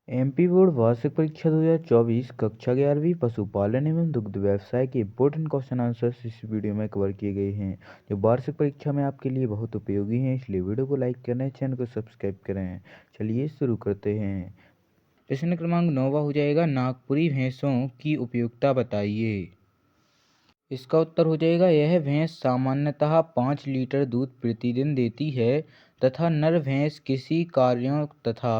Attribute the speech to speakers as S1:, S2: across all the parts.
S1: MP board वार्षिक परीक्षा 2024 कक्षा 11वीं पशुपालन एवं दुग्ध व्यवसाय के इम्पोर्टेंट क्वेश्चन आंसर्स इस वीडियो में कवर किए गए हैं जो वार्षिक परीक्षा में आपके लिए बहुत उपयोगी हैं। इसलिए वीडियो को लाइक करें, चैनल को सब्सक्राइब करें। चलिए शुरू करते हैं। प्रश्न क्रमांक 9 हो जाएगा, नागपुरी भैंसों की उपयोगिता बताइए। इसका उत्तर हो जाएगा, यह भैंस सामान्यतः 5 लीटर दूध प्रतिदिन देती है तथा नर भैंस कृषि कार्यों तथा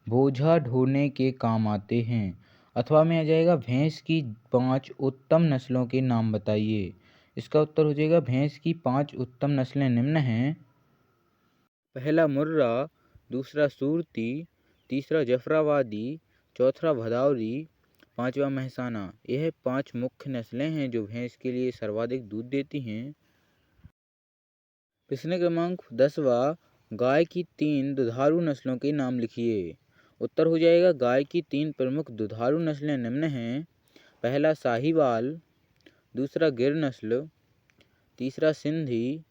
S1: बोझा ढोने के काम आते हैं। अथवा में आ जाएगा, भैंस की 5 उत्तम नस्लों के नाम बताइए। इसका उत्तर हो जाएगा, भैंस की 5 उत्तम नस्लें निम्न हैं। पहला मुर्रा, दूसरा सूरती, तीसरा जफराबादी, चौथा भदौरी, पांचवा महसाना। यह 5 मुख्य नस्लें हैं जो भैंस के लिए सर्वाधिक दूध देती हैं। प्रश्न क्रमांक 10वां, गाय की 3 दुधारू नस्लों के नाम लिखिए। उत्तर हो जाएगा, गाय की 3 प्रमुख दुधारू नस्लें निम्न हैं। पहला साहिवाल, दूसरा गिर नस्ल, तीसरा सिंधी।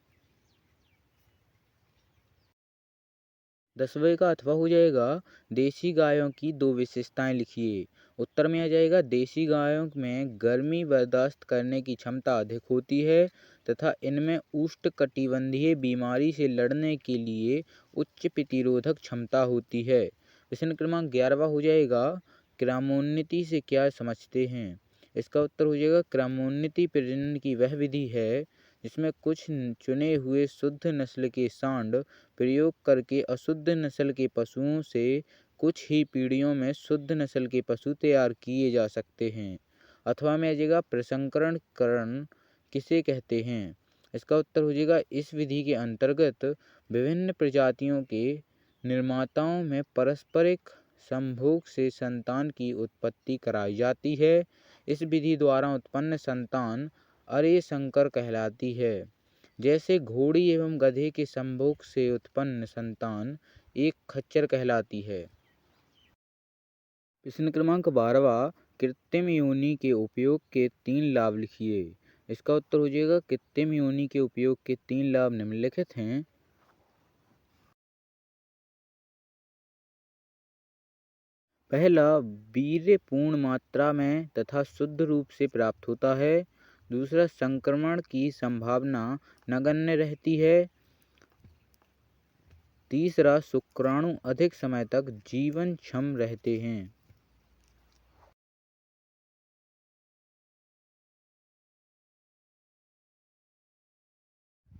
S1: 10वें का अथवा हो जाएगा, देसी गायों की 2 विशेषताएं लिखिए। उत्तर में आ जाएगा, देसी गायों में गर्मी बर्दाश्त करने की क्षमता अधिक होती है तथा इनमें उष्णकटिबंधीय बीमारी से लड़ने के लिए उच्च प्रतिरोधक क्षमता होती है। प्रश्न क्रमांक 11वां हो जाएगा, क्रमोन्नति से क्या समझते हैं। इसका उत्तर हो जाएगा, क्रमोन्नति प्रजनन की वह विधि है जिसमें कुछ चुने हुए शुद्ध नस्ल के सांड प्रयोग करके अशुद्ध नस्ल के पशुओं से कुछ ही पीढ़ियों में शुद्ध नस्ल के पशु तैयार किए जा सकते हैं। अथवा में आ जाएगा, प्रसंकरणकरण किसे कहते हैं। इसका उत्तर हो जाएगा, इस विधि के अंतर्गत विभिन्न प्रजातियों के निर्माताओं में पारस्परिक संभोग से संतान की उत्पत्ति कराई जाती है। इस विधि द्वारा उत्पन्न संतान अरे संकर कहलाती है। जैसे घोड़ी एवं गधे के संभोग से उत्पन्न संतान एक खच्चर कहलाती है। प्रश्न क्रमांक 12वां, कृत्रिम योनि के उपयोग के 3 लाभ लिखिए। इसका उत्तर हो जाएगा, कृत्रिम योनि के उपयोग के 3 लाभ निम्नलिखित हैं। पहला, वीर्य पूर्ण मात्रा में तथा शुद्ध रूप से प्राप्त होता है। दूसरा, संक्रमण की संभावना नगण्य रहती है। तीसरा, शुक्राणु अधिक समय तक जीवन क्षम रहते हैं।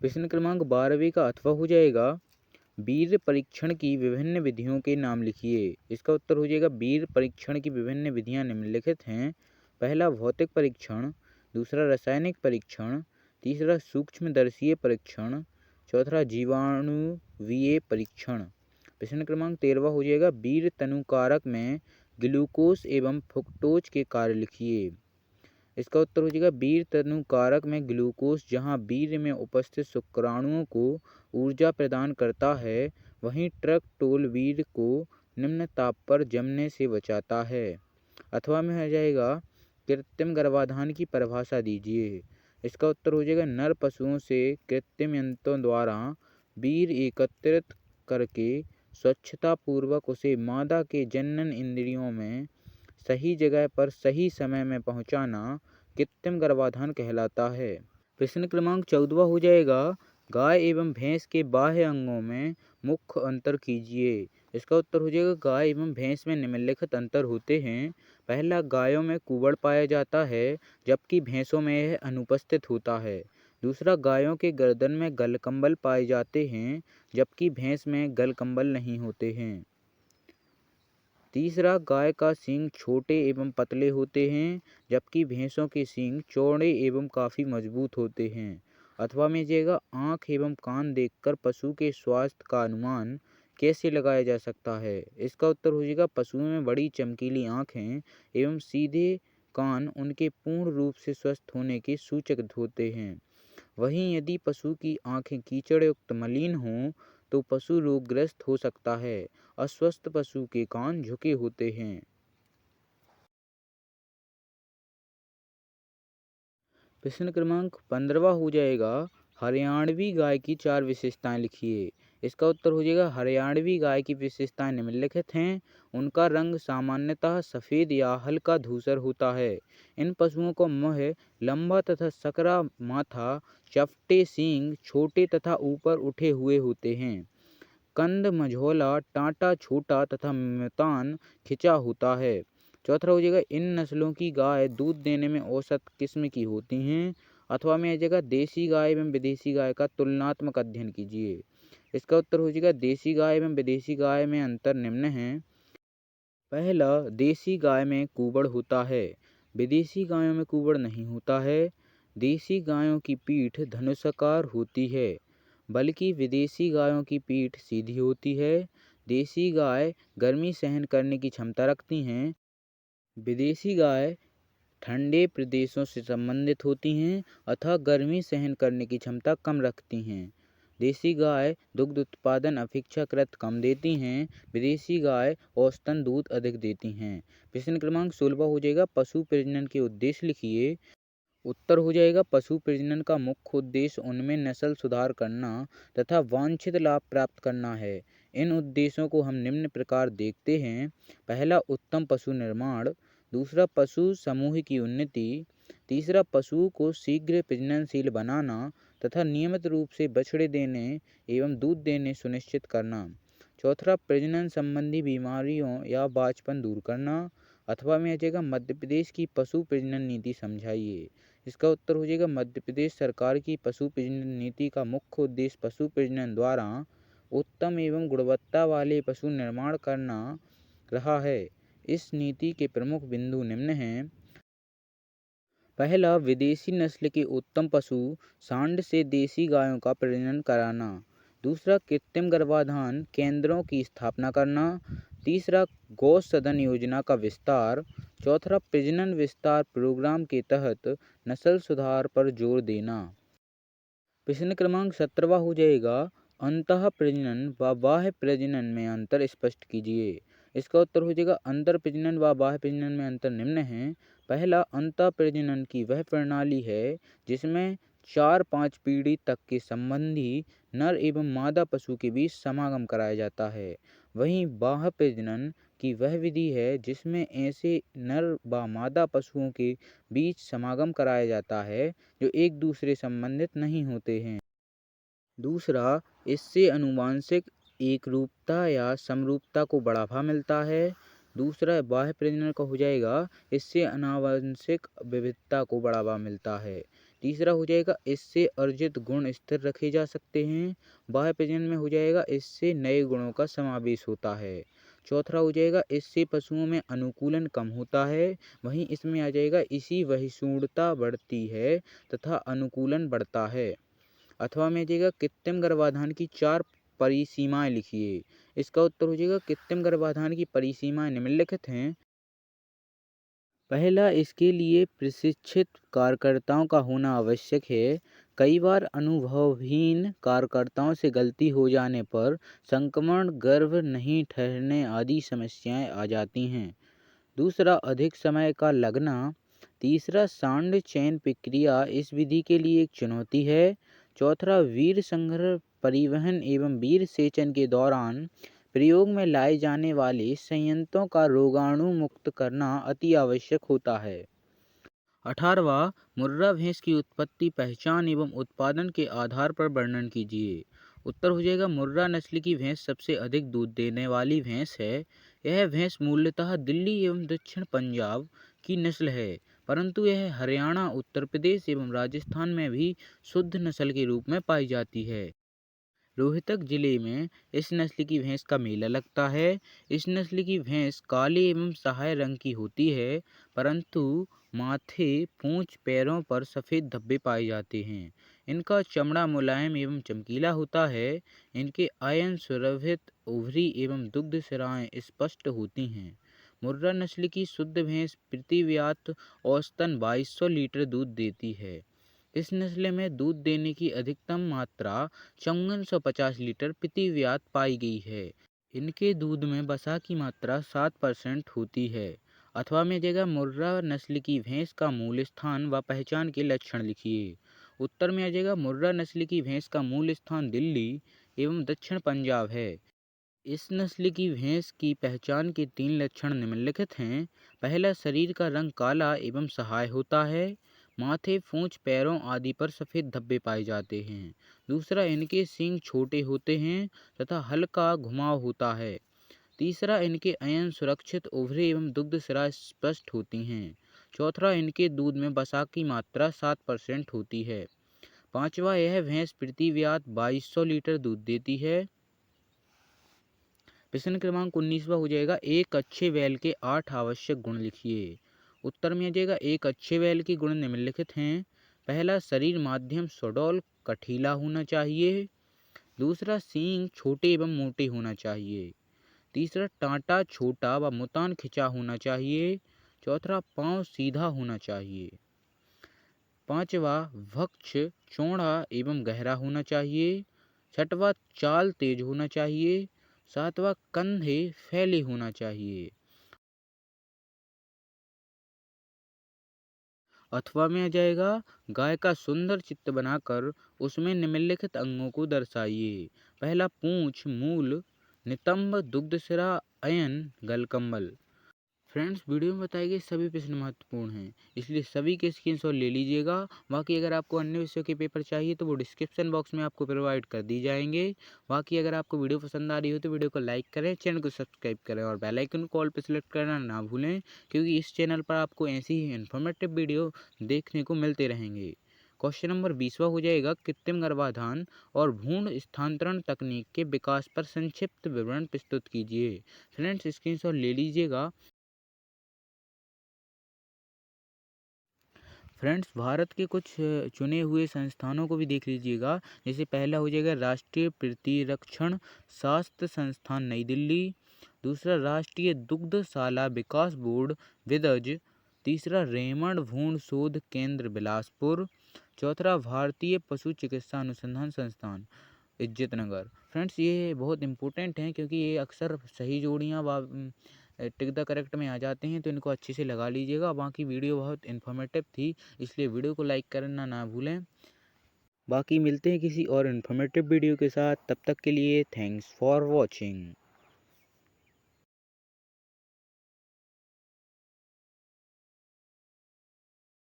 S1: प्रश्न क्रमांक 12वें का अथवा हो जाएगा, वीर्य परीक्षण की विभिन्न विधियों के नाम लिखिए। इसका उत्तर हो जाएगा, वीर्य परीक्षण की विभिन्न विधियां निम्नलिखित हैं। पहला, भौतिक परीक्षण, दूसरा रासायनिक परीक्षण, तीसरा सूक्ष्मदर्शीय परीक्षण, चौथा जीवाणुवीय परीक्षण। प्रश्न क्रमांक 13वां हो जाएगा, वीर्य तनुकारक में ग्लूकोज एवं फ्रुक्टोज के कार्य लिखिए। इसका उत्तर हो जाएगा, वीर्य तनुकारक में ग्लूकोज जहां वीर्य में उपस्थित शुक्राणुओं को ऊर्जा प्रदान करता है, वहीं ट्रकटोल वीर्य को निम्न ताप पर जमने से बचाता है। अथवा में आ जाएगा, कृत्रिम गर्भाधान की परिभाषा दीजिए। इसका उत्तर हो जाएगा, नर पशुओं से कृत्रिम यंत्रों द्वारा वीर्य एकत्रित करके स्वच्छता पूर्वक उसे मादा के जनन इंद्रियों में सही जगह पर सही समय में पहुंचाना कृत्रिम गर्भाधान कहलाता है। प्रश्न क्रमांक 14वां हो जाएगा, गाय एवं भैंस के बाह्य अंगों में मुख्य अंतर कीजिए। इसका उत्तर हो जाएगा, गाय एवं भैंस में निम्नलिखित अंतर होते हैं। पहला, गायों में कुबड़ पाया जाता है जबकि भैंसों में यह अनुपस्थित होता है। दूसरा, गायों के गर्दन में गलकंबल पाए जाते हैं जबकि भैंस में गलकंबल नहीं होते हैं। तीसरा, गाय का सींग छोटे एवं पतले होते हैं जबकि भैंसों के सींग चौड़े एवं काफी मजबूत होते हैं। अथवा में जाएगा, आँख एवं कान देखकर पशु के स्वास्थ्य का अनुमान कैसे लगाया जा सकता है। इसका उत्तर हो जाएगा, पशुओं में बड़ी चमकीली आँखें एवं सीधे कान उनके पूर्ण रूप से स्वस्थ होने के सूचक होते हैं। वहीं यदि पशु की आँखें कीचड़ युक्त मलिन हों तो पशु रोगग्रस्त हो सकता है। अस्वस्थ पशु के कान झुके होते हैं। प्रश्न क्रमांक 15वां हो जाएगा, हरियाणवी गाय की 4 विशेषताएं लिखिए। इसका उत्तर हो जाएगा हरियाणवी गाय की विशेषताएं निम्नलिखित हैं। उनका रंग सामान्यतः सफ़ेद या हल्का धूसर होता है। इन पशुओं का मुँह लंबा तथा सकरा माथा, चपटे सींग, छोटे तथा ऊपर उठे हुए होते हैं। कंद मझोला टाँटा छोटा तथा मैदान खिंचा होता है। चौथा हो जाएगा इन नस्लों की गाय दूध देने में औसत किस्म की होती हैं। अथवा में आ जाएगा देसी गाय एवं विदेशी गाय का तुलनात्मक अध्ययन कीजिए। इसका उत्तर हो जाएगा देसी गाय एवं विदेशी गाय में अंतर निम्न है। पहला, देसी गाय में कूबड़ होता है, विदेशी गायों में कूबड़ नहीं होता है। देसी गायों की पीठ धनुषाकार होती है, बल्कि विदेशी गायों की पीठ सीधी होती है। देसी गाय गर्मी सहन करने की क्षमता रखती हैं। विदेशी गाय ठंडे प्रदेशों से संबंधित होती हैं अतः गर्मी सहन करने की क्षमता कम रखती हैं। देसी गाय दुग्ध उत्पादन अपेक्षाकृत कम देती हैं। विदेशी गाय औसतन दूध अधिक देती हैं। प्रश्न क्रमांक 16 हो जाएगा पशु प्रजनन के उद्देश्य लिखिए। उत्तर हो जाएगा पशु प्रजनन का मुख्य उद्देश्य उनमें नस्ल सुधार करना तथा वांछित लाभ प्राप्त करना है। इन उद्देश्यों को हम निम्न प्रकार देखते हैं। पहला, उत्तम पशु निर्माण। दूसरा, पशु समूह की उन्नति। तीसरा, पशुओं को शीघ्र प्रजननशील बनाना तथा नियमित रूप से बछड़े देने एवं दूध देने सुनिश्चित करना। चौथा, प्रजनन संबंधी बीमारियों या बांझपन दूर करना। अथवा में आ जाएगा मध्य प्रदेश की पशु प्रजनन नीति समझाइए। इसका उत्तर हो जाएगा मध्य प्रदेश सरकार की पशु प्रजनन नीति का मुख्य उद्देश्य पशु प्रजनन द्वारा उत्तम एवं गुणवत्ता वाले पशु निर्माण करना रहा है। इस नीति के प्रमुख बिंदु निम्न हैं। पहला, विदेशी नस्ल के उत्तम पशु सांड से देसी गायों का प्रजनन कराना। दूसरा, कृत्रिम गर्भाधान केंद्रों की स्थापना करना। तीसरा, गौ सदन योजना का विस्तार। चौथा, प्रजनन विस्तार प्रोग्राम के तहत नस्ल सुधार पर जोर देना। प्रश्न क्रमांक 17 हो जाएगा अंतः प्रजनन व बाह्य प्रजनन में अंतर स्पष्ट कीजिए। इसका उत्तर हो जाएगा अंतर प्रजनन व बाह्य प्रजनन में अंतर निम्न है। पहला, अंतः प्रजनन की वह प्रणाली है जिसमें 4-5 पीढ़ी तक के संबंधी नर एवं मादा पशु के बीच समागम कराया जाता है। वहीं बाह्य प्रजनन की वह विधि है जिसमें ऐसे नर व मादा पशुओं के बीच समागम कराया जाता है जो एक दूसरे संबंधित नहीं होते हैं। दूसरा, इससे आनुवंशिक एकरूपता या समरूपता को बढ़ावा मिलता है। दूसरा, बाह्य प्रजनन का हो जाएगा इससे आनुवंशिक विविधता को बढ़ावा मिलता है। तीसरा हो जाएगा इससे अर्जित गुण स्थिर रखे जा सकते हैं। बाह्य प्रजनन में हो जाएगा इससे नए गुणों का समावेश होता है। चौथा हो जाएगा इससे पशुओं में अनुकूलन कम होता है। वहीं इसमें आ जाएगा इसी वहिषूणता बढ़ती है तथा अनुकूलन बढ़ता है। अथवा में जाएगा कृत्रिम गर्भाधान की 4 परिसीमाएं लिखिए। इसका उत्तर हो जाएगा कृत्रिम गर्भाधान की परिसीमाएं निम्नलिखित हैं। पहला, इसके लिए प्रशिक्षित कार्यकर्ताओं का होना आवश्यक है। कई बार अनुभवहीन कार्यकर्ताओं से गलती हो जाने पर संक्रमण, गर्भ नहीं ठहरने आदि समस्याएं आ जाती हैं। दूसरा, अधिक समय का लगना। तीसरा, सांड चयन प्रक्रिया इस विधि के लिए एक चुनौती है। चौथा, वीर्य संग्रह, परिवहन एवं वीर्य सेचन के दौरान प्रयोग में लाए जाने वाले संयंत्रों का रोगाणु मुक्त करना अति आवश्यक होता है। 18वां, मुर्रा भैंस की उत्पत्ति, पहचान एवं उत्पादन के आधार पर वर्णन कीजिए। उत्तर हो जाएगा मुर्रा नस्ल की भैंस सबसे अधिक दूध देने वाली भैंस है। यह भैंस मूलतः दिल्ली एवं दक्षिण पंजाब की नस्ल है, परंतु यह हरियाणा, उत्तर प्रदेश एवं राजस्थान में भी शुद्ध नस्ल के रूप में पाई जाती है। रोहतक जिले में इस नस्ल की भैंस का मेला लगता है। इस नस्ल की भैंस काले एवं सहाय रंग की होती है, परंतु माथे, पूंछ, पैरों पर सफ़ेद धब्बे पाए जाते हैं। इनका चमड़ा मुलायम एवं चमकीला होता है। इनके आयन सुरभित ओवरी एवं दुग्ध सिराएं स्पष्ट होती हैं। मुर्रा नस्ल की शुद्ध भैंस प्रति व्यात औसतन 2200 लीटर दूध देती है। इस नस्ल में दूध देने की अधिकतम मात्रा 5450 लीटर प्रति व्यात पाई गई है। इनके दूध में वसा की मात्रा 7% होती है। अथवा में जगह मुर्रा नस्ल की भैंस का मूल स्थान व पहचान के लक्षण लिखिए। उत्तर में आ जाएगा मुर्रा नस्ल की भैंस का मूल स्थान दिल्ली एवं दक्षिण पंजाब है। इस नस्ल की भैंस की पहचान के 3 लक्षण निम्नलिखित हैं। पहला, शरीर का रंग काला एवं सहाय होता है। माथे, पूंछ, पैरों आदि पर सफ़ेद धब्बे पाए जाते हैं। दूसरा, इनके सींग छोटे होते हैं तथा हल्का घुमाव होता है। तीसरा, इनके अयन सुरक्षित, उभरे एवं दुग्धशिरा स्पष्ट होती हैं। चौथा, इनके दूध में वसा की मात्रा 7% होती है। पांचवा, यह भैंस प्रति व्यात 2200 लीटर दूध देती है। प्रश्न क्रमांक 19वां हो जाएगा, एक अच्छे बैल के 8 आवश्यक गुण लिखिए। उत्तर में आ जाएगा, एक अच्छे बैल के गुण निम्नलिखित हैं। पहला, शरीर माध्यम सुडौल कठीला होना चाहिए। दूसरा, सींग छोटे एवं मोटे होना चाहिए। तीसरा, टाँटा छोटा व मुतान खिंचा होना चाहिए। चौथा, पाँव सीधा होना चाहिए। पांचवा, वक्ष चौड़ा एवं गहरा होना चाहिए। छठवा, चाल तेज होना चाहिए। सातवां, कंधे फैले होना चाहिए। अथवा में आ जाएगा, गाय का सुंदर चित्र बनाकर उसमें निम्नलिखित अंगों को दर्शाइए। पहला, पूंछ, मूल, नितंब, दुग्धशिरा, अयन, गलकम्बल। फ्रेंड्स, वीडियो में बताए गए सभी प्रश्न महत्वपूर्ण हैं, इसलिए सभी के स्क्रीनशॉट ले लीजिएगा। बाकी अगर आपको अन्य विषयों के पेपर चाहिए तो वो डिस्क्रिप्शन बॉक्स में आपको प्रोवाइड कर दी जाएंगे। बाकी अगर आपको वीडियो पसंद आ रही हो तो वीडियो को लाइक करें, चैनल को सब्सक्राइब करें और बेल आइकन को ऑल पर सेलेक्ट करना ना भूलें, क्योंकि इस चैनल पर आपको ऐसी ही इन्फॉर्मेटिव वीडियो देखने को मिलते रहेंगे। क्वेश्चन नंबर 20वां हो जाएगा, कृत्रिम गर्भाधान और भ्रूण स्थानांतरण तकनीक के विकास पर संक्षिप्त विवरण प्रस्तुत कीजिए। फ्रेंड्स, स्क्रीनशॉट ले लीजिएगा। फ्रेंड्स, भारत के कुछ चुने हुए संस्थानों को भी देख लीजिएगा। जैसे पहला हो जाएगा राष्ट्रीय प्रतिरक्षण स्वास्थ्य संस्थान नई दिल्ली। दूसरा, राष्ट्रीय दुग्धशाला विकास बोर्ड विदज। तीसरा, रेमंड भ्रूण शोध केंद्र बिलासपुर। चौथा, भारतीय पशु चिकित्सा अनुसंधान संस्थान इज्जतनगर। फ्रेंड्स, ये बहुत इंपॉर्टेंट हैं क्योंकि ये अक्सर सही जोड़ियाँ टिक द करेक्ट में आ जाते हैं, तो इनको अच्छे से लगा लीजिएगा। बाकी वीडियो बहुत इन्फॉर्मेटिव थी, इसलिए वीडियो को लाइक करना ना भूलें। बाकी मिलते हैं किसी और इन्फॉर्मेटिव वीडियो के साथ, तब तक के लिए थैंक्स फॉर वॉचिंग।